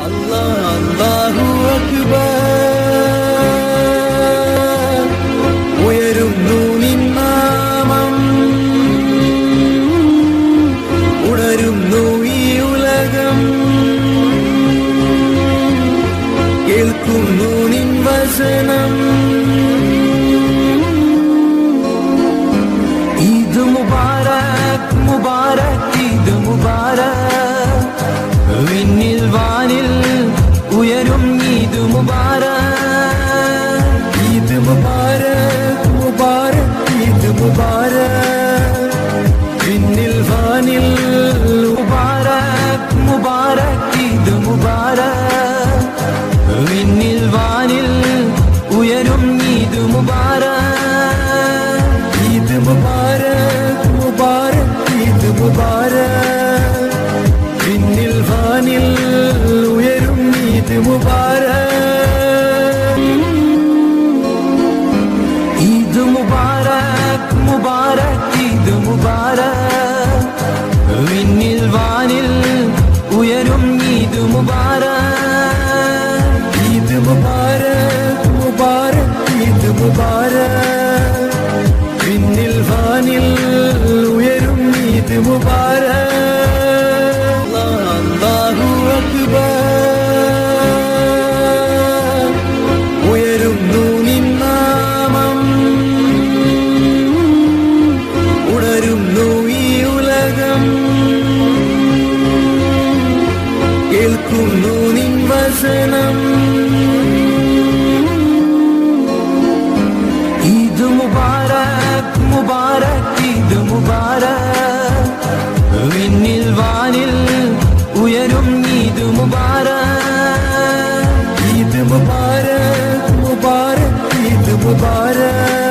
അല്ലാഹു അക്ബർ ഉയരുന്നു നിൻ നാമം ഉണരുന്നു ഈ ഉലകം കേൾക്കുന്നു നിൻ വചനം ഈദ് മുബാരക് മുബാരക് ഈദ് മുബാരക് വിണ്ണിൽ വാനിൽ ഉയരും ഈദ് മുബാരക് ഈദ് മുബാരക് മുബാരക് ഈദ് മുബാരക് വിണ്ണിൽ വാനിൽ മുബാരക് മുബാരക് ഈദ് മുബാരക് വിണ്ണിൽ വാനിൽ ഉയരും ഈദ് മുബാരക് ഈദ് മുബാരക് മുബാരക് ഈദ് മുബാരക് വിണ്ണിൽ വാനിൽ ഉയരും ഈദ് മുബാരക് ഈദ് മുബാരക് മുബാരക് ഈദ് മുബാരക് വിണ്ണിൽ വാനിൽ ഉയരും ഈദ് മുബാരക് ഈദ് മുബാരക് മുബാരക് ഈദ് മുബാരക് വിണ്ണിൽ വാനിൽ ഉയരും ഈദ് മുബാരക് അല്ലാഹു അക്ബർ ഉയരുന്നു നിൻ നാമം ഉണരുന്നു ഈ ഉലകം കേൾക്കുന്നു നിൻ വചനം ഈദ് മുബാരക് മുബാരക് ഈദ് മുബാരക് വിണ്ണിൽ വാനിൽ ഉയരും ഈദ് മുബാരക് ഈദ് മുബാരക് മുബാരക് ഈദ് മുബാരക്